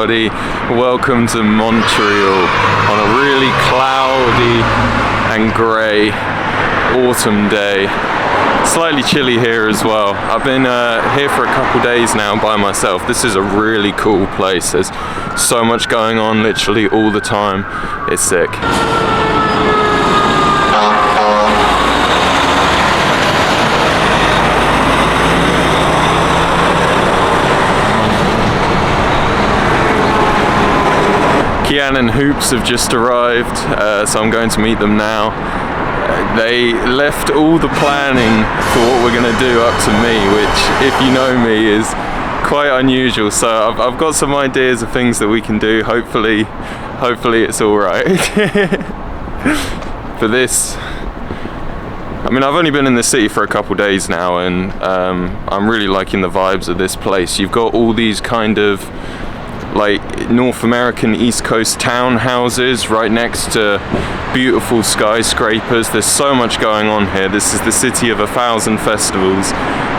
everybody. Welcome to Montreal on a really cloudy and grey autumn day. Slightly chilly here as well. I've been here for a couple days now by myself. This is a really cool place. There's so much going on literally all the time. It's sick. Kiyan and Hoops have just arrived, so I'm going to meet them now. They left all the planning for what we're going to do up to me, which, if you know me, is quite unusual. So I've got some ideas of things that we can do. Hopefully it's all right. For this, I mean, I've only been in the city for a couple days now, and I'm really liking the vibes of this place. You've got all these kind of like North American East Coast townhouses right next to beautiful skyscrapers. There's so much going on here. This is the city of 1,000 festivals.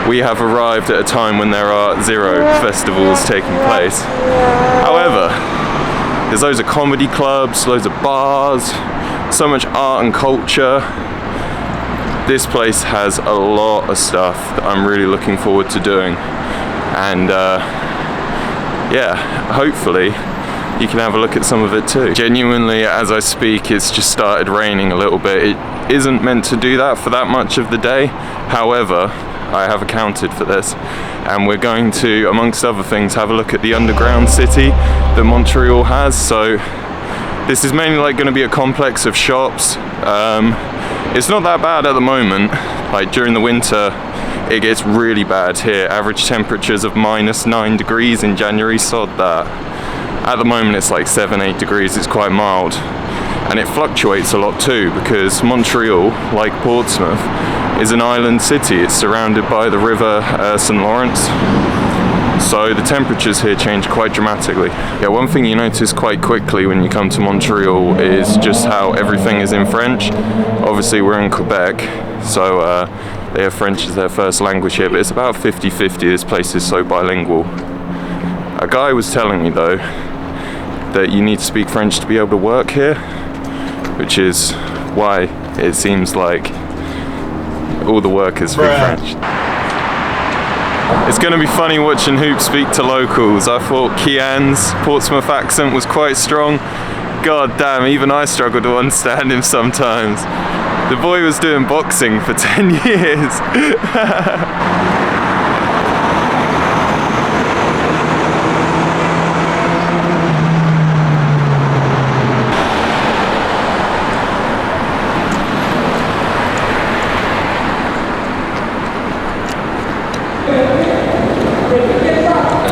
We have arrived at a time when there are 0 festivals taking place. However, there's loads of comedy clubs, loads of bars, so much art and culture. This place has a lot of stuff that I'm really looking forward to doing, and yeah, hopefully you can have a look at some of it too. Genuinely, as I speak, it's just started raining a little bit. It isn't meant to do that for that much of the day. However, I have accounted for this, and we're going to, amongst other things, have a look at the underground city that Montreal has. So this is mainly like going to be a complex of shops. It's not that bad at the moment. Like during the winter, it gets really bad here. Average temperatures of -9 degrees in January, sod that. At the moment it's like 7-8 degrees, it's quite mild. And it fluctuates a lot too, because Montreal, like Portsmouth, is an island city. It's surrounded by the river St. Lawrence. So the temperatures here change quite dramatically. Yeah, one thing you notice quite quickly when you come to Montreal is just how everything is in French. Obviously we're in Quebec, so they have French as their first language here, but it's about 50-50. This place is so bilingual. A guy was telling me though that you need to speak French to be able to work here, which is why it seems like all the workers speak French. It's going to be funny watching Hoop speak to locals. I thought Kiyan's Portsmouth accent was quite strong. God damn, even I struggle to understand him sometimes. The boy was doing boxing for 10 years.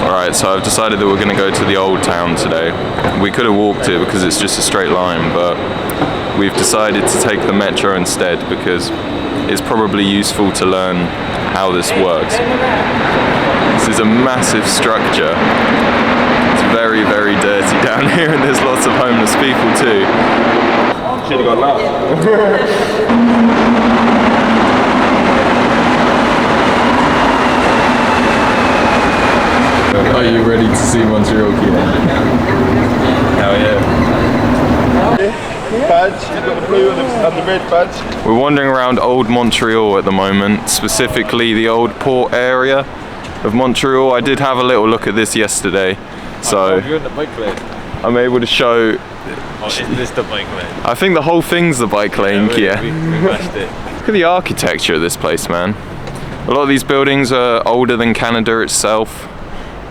Alright, so I've decided that we're going to go to the old town today. We could have walked it because it's just a straight line, but we've decided to take the metro instead because it's probably useful to learn how this works. This is a massive structure. It's very, very dirty down here, and there's lots of homeless people too. Should've got lost. Are you ready to see Montreal, Kiyan? Hell yeah. Badge, you've got the blue and the red badge. We're wandering around old Montreal at the moment, specifically the old port area of Montreal. I did have a little look at this yesterday, so you're in the bike lane. I'm able to show. Oh, isn't this the bike lane? I think the whole thing's the bike lane, Yeah, Kiyan. we mashed it. Look at the architecture of this place, man. A lot of these buildings are older than Canada itself.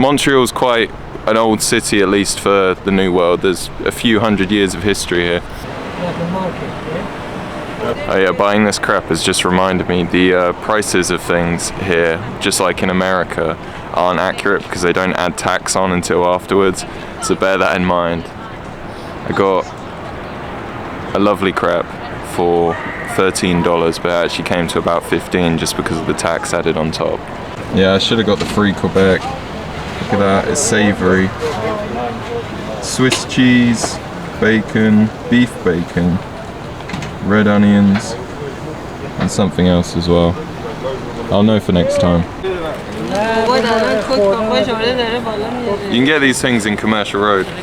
Montreal's quite an old city, at least for the New World. There's a few hundred years of history here. Oh yeah, buying this crap has just reminded me the prices of things here, just like in America, aren't accurate because they don't add tax on until afterwards. So bear that in mind. I got a lovely crap for $13, but it actually came to about $15 just because of the tax added on top. Yeah, I should have got the free Quebec. Look at that, it's savoury. Swiss cheese, bacon, beef bacon, red onions, and something else as well. I'll know for next time. You can get these things in Commercial Road. Sounds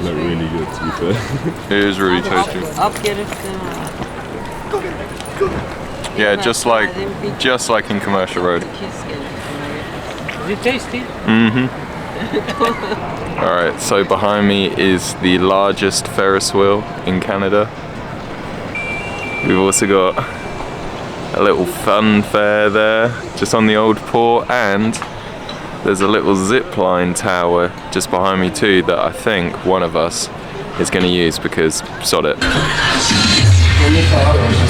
like really good, to be fair. It is really tasty. Yeah, just like in Commercial Road. Is it tasty? Mm-hmm. Alright, so behind me is the largest Ferris wheel in Canada. We've also got a little fun fair there, just on the old port, and there's a little zip line tower just behind me too that I think one of us is going to use because sod it. You just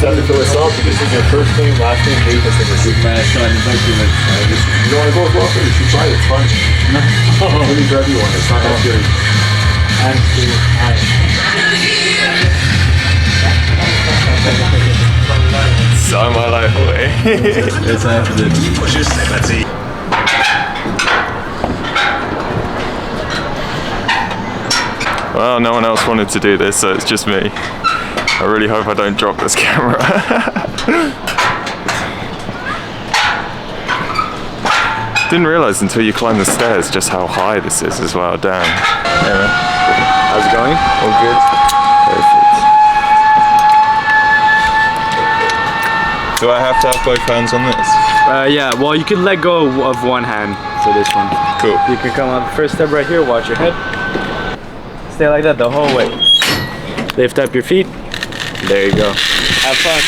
have to fill us up. This is your first name, last name, date, and signature. Man, thank you. You don't want to go with waffle? You should try it. It's fun. Let me grab you one. It's not that scary. So my life away. It's happening. Well, no one else wanted to do this, so it's just me. I really hope I don't drop this camera. Didn't realise until you climb the stairs just how high this is as well. Damn. Anyway, how's it going? All good? Perfect. Do I have to have both hands on this? Yeah, well, you can let go of one hand for this one. Cool. You can come up, first step right here, watch your head. Stay like that the whole way. Lift up your feet. There you go. Have fun.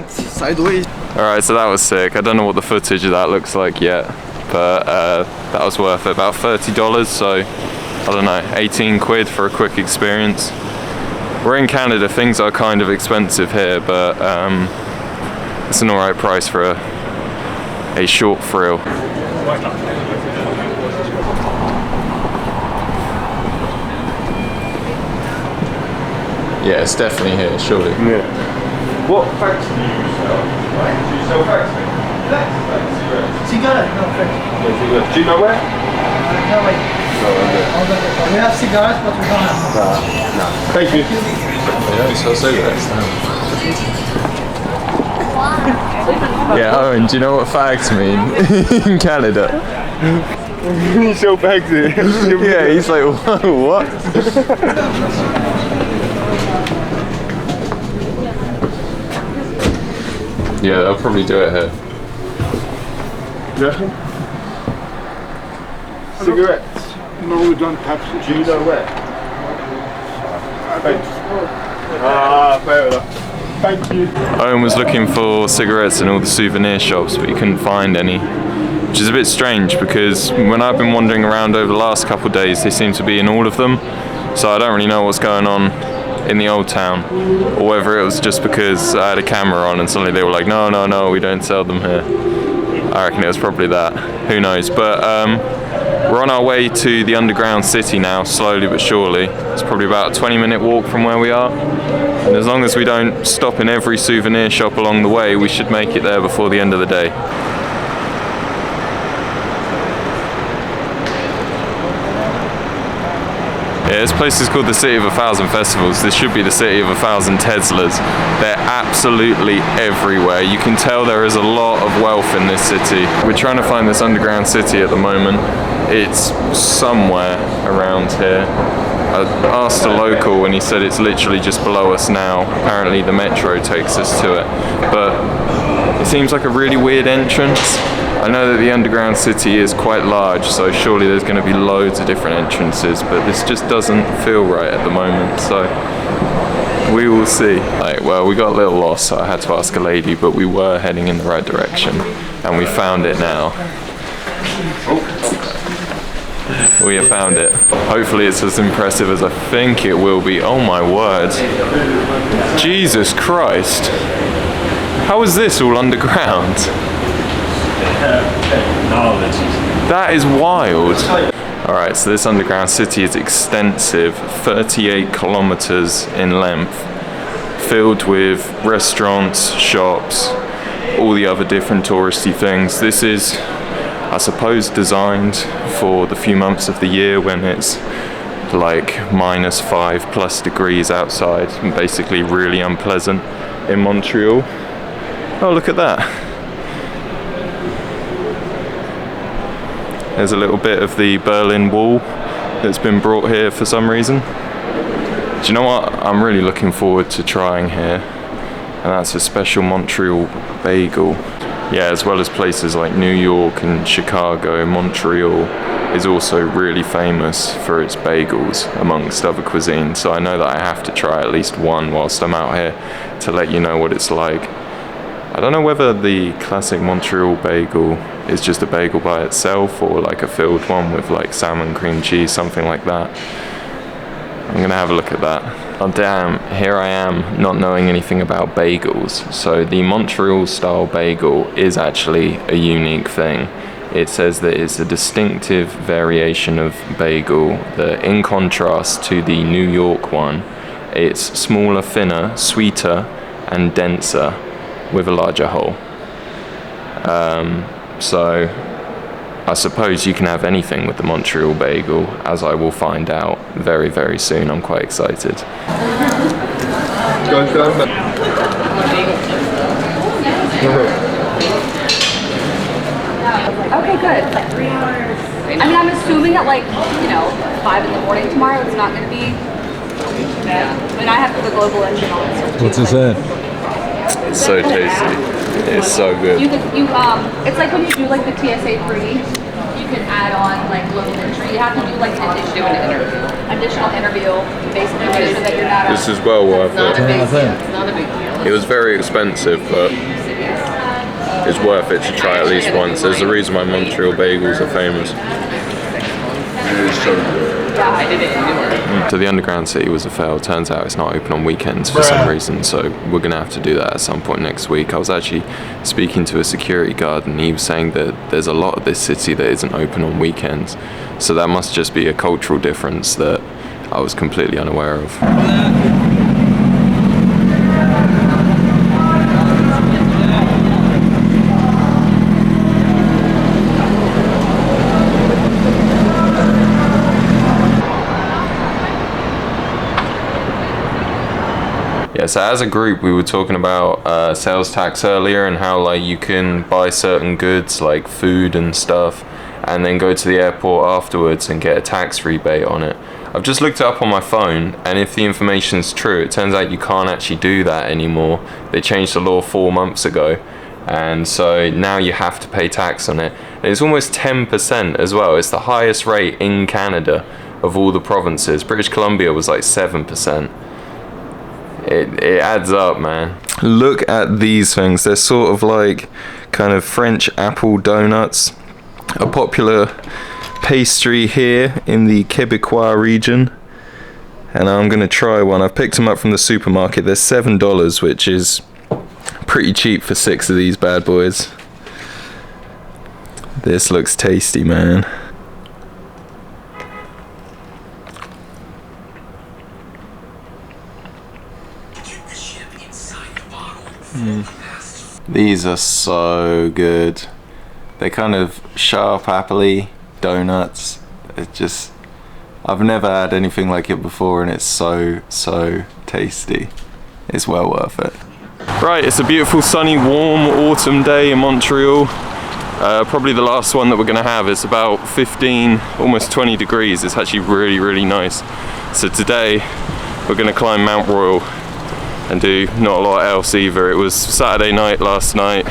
Sideways. Alright, so that was sick. I don't know what the footage of that looks like yet, but that was worth it. About $30, so I don't know, 18 quid for a quick experience. We're in Canada, things are kind of expensive here, but it's an alright price for a short thrill. Yeah, it's definitely here, surely. Yeah. What facts do you sell? Right? Do you sell facts? Cigarette, no, French. Do you know where? No, wait. No, okay. We have cigars, but we don't have. No. Thank you. Yeah, Owen, do you know what fags mean in Canada? You sell fags here. Yeah, he's like, whoa, what? Yeah, they'll probably do it here. Yeah. Cigarettes? No, we don't have cigarettes. Do you know where? Thanks. Ah, fair enough. Thank you. Owen was looking for cigarettes in all the souvenir shops, but he couldn't find any. Which is a bit strange because when I've been wandering around over the last couple of days, they seem to be in all of them. So I don't really know what's going on in the old town, or whether it was just because I had a camera on and suddenly they were like, no, we don't sell them here. I reckon it was probably that. Who knows? But we're on our way to the underground city now, slowly but surely. It's probably about a 20-minute walk from where we are. And as long as we don't stop in every souvenir shop along the way, we should make it there before the end of the day. Yeah, this place is called the City of 1,000 Festivals. This should be the City of 1,000 Teslas. They're absolutely everywhere. You can tell there is a lot of wealth in this city. We're trying to find this underground city at the moment. It's somewhere around here. I asked a local and he said it's literally just below us now. Apparently the metro takes us to it. But it seems like a really weird entrance. I know that the underground city is quite large, so surely there's going to be loads of different entrances, but this just doesn't feel right at the moment, so we will see. Right, well, we got a little lost, so I had to ask a lady, but we were heading in the right direction, and we found it now. We have found it. Hopefully it's as impressive as I think it will be. Oh my word. Jesus Christ. How is this all underground? Knowledge. That is wild. Alright, so this underground city is extensive, 38 kilometers in length, filled with restaurants, shops, all the other different touristy things. This is, I suppose, designed for the few months of the year when it's like -5+ degrees outside and basically really unpleasant in Montreal. Oh, look at that. There's a little bit of the Berlin Wall that's been brought here for some reason. Do you know what I'm really looking forward to trying here? And that's a special Montreal bagel. Yeah, as well as places like New York and Chicago, Montreal is also really famous for its bagels amongst other cuisines. So I know that I have to try at least one whilst I'm out here to let you know what it's like. I don't know whether the classic Montreal bagel is just a bagel by itself or like a filled one with like salmon, cream cheese, something like that. I'm gonna have a look at that. Oh damn, here I am not knowing anything about bagels. So the Montreal style bagel is actually a unique thing. It says that it's a distinctive variation of bagel that, in contrast to the New York one, it's smaller, thinner, sweeter and denser with a larger hole. So I suppose you can have anything with the Montreal bagel, as I will find out very, very soon. I'm quite excited. Okay, good. Like 3 hours. I mean, I'm assuming that 5 in the morning tomorrow it's not going to be. Yeah. I mean, I have the global engine on it. What's this in? It's so tasty. It's so good. It's like when you do like the TSA free, you can add on like little entry. You have to do like an additional interview, basically make sure that you're not. This is well worth it. It's not a big deal. It was very expensive, but it's worth it to try at least once. There's a reason why Montreal bagels are famous. Yeah, I did it. So the underground city was a fail. Turns out it's not open on weekends for some reason, so we're gonna have to do that at some point next week. I was actually speaking to a security guard and he was saying that there's a lot of this city that isn't open on weekends, so that must just be a cultural difference that I was completely unaware of. Yeah, so as a group we were talking about sales tax earlier and how like you can buy certain goods like food and stuff and then go to the airport afterwards and get a tax rebate on it. I've just looked it up on my phone, and if the information's true, it turns out you can't actually do that anymore. They changed the law 4 months ago, and so now you have to pay tax on it. And it's almost 10% as well. It's the highest rate in Canada of all the provinces. British Columbia was like 7%. It adds up, man. Look at these things. They're sort of like kind of French apple donuts. A popular pastry here in the Quebecois region. And I'm going to try one. I've picked them up from the supermarket. They're $7, which is pretty cheap for 6 of these bad boys. This looks tasty, man. These are so good. They're kind of sharp, appley donuts. It's just, I've never had anything like it before, and it's so tasty. It's well worth it. Right, it's a beautiful sunny warm autumn day in Montreal. Probably the last one that we're gonna have. It's about 15, almost 20 degrees. It's actually really nice. So today we're gonna climb Mount Royal and do not a lot else either. It was Saturday night last night.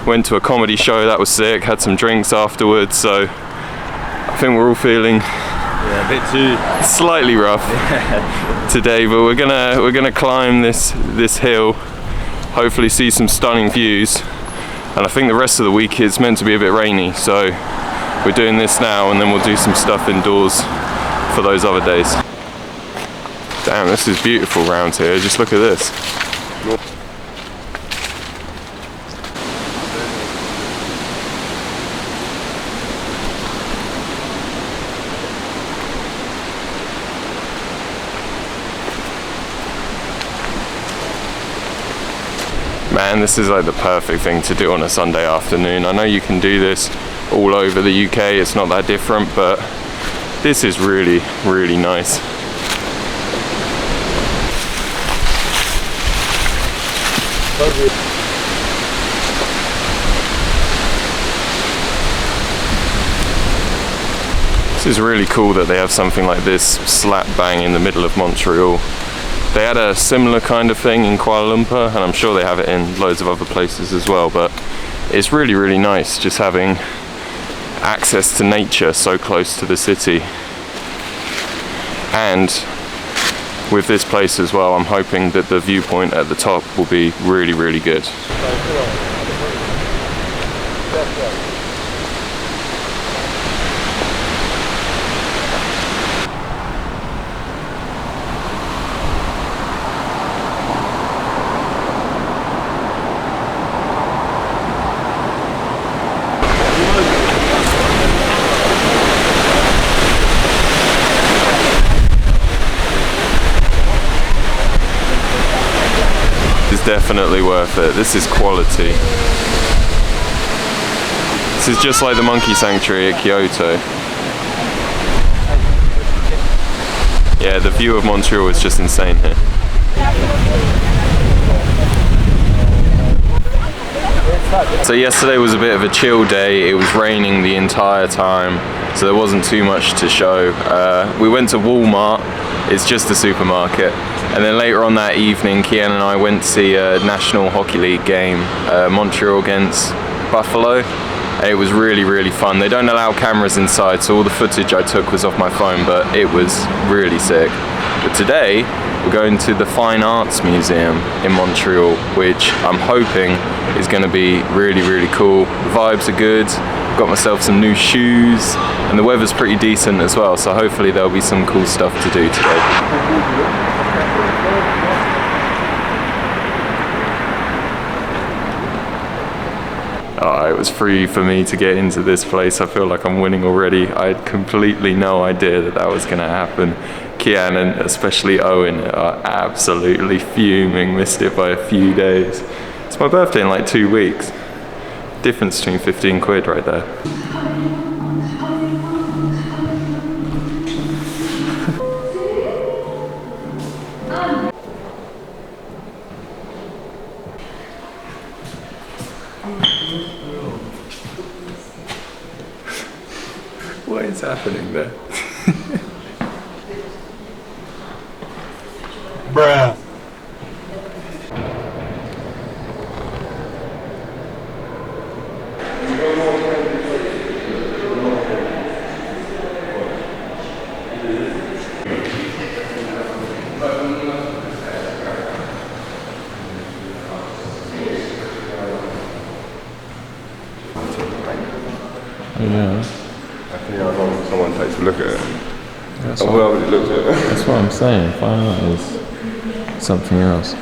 Went to a comedy show, that was sick. Had some drinks afterwards, so I think we're all feeling a bit too slightly rough today. But we're gonna climb this hill. Hopefully see some stunning views. And I think the rest of the week it's meant to be a bit rainy, so we're doing this now, and then we'll do some stuff indoors for those other days. Damn, this is beautiful round here. Just look at this. Man, this is like the perfect thing to do on a Sunday afternoon. I know you can do this all over the UK, it's not that different, but this is really, really nice. This is really cool that they have something like this slap bang in the middle of Montreal. They had a similar kind of thing in Kuala Lumpur, and I'm sure they have it in loads of other places as well, but it's really, really nice just having access to nature so close to the city. And with this place as well, I'm hoping that the viewpoint at the top will be really, really good. Definitely worth it. This is quality. This is just like the monkey sanctuary at Kyoto. Yeah, the view of Montreal is just insane here. So yesterday was a bit of a chill day. It was raining the entire time, so there wasn't too much to show. We went to Walmart. It's just a supermarket. And then later on that evening, Kiyan and I went to see a National Hockey League game, Montreal against Buffalo. It was really, really fun. They don't allow cameras inside, so all the footage I took was off my phone, but it was really sick. But today, we're going to the Fine Arts Museum in Montreal, which I'm hoping is going to be really, really cool. The vibes are good. Got myself some new shoes, and the weather's pretty decent as well, so hopefully there'll be some cool stuff to do today. Oh, it was free for me to get into this place. I feel like I'm winning already. I had completely no idea that that was going to happen. Kiyan and especially Owen are absolutely fuming, missed it by a few days. It's my birthday in like 2 weeks. Difference between 15 quid right there. What is happening there? Bruh. Yeah. I think how long someone takes to look at it. That's And whoever looks at it. That's what I'm saying. Fine art is something else.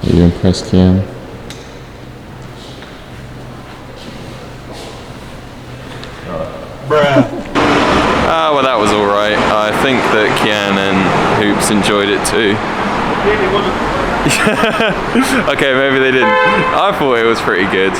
Are you impressed, Kiyan? Bruh. Ah, well, that was all right. I think that Kiyan and Hoops enjoyed it too. Okay, maybe they didn't. I thought it was pretty good.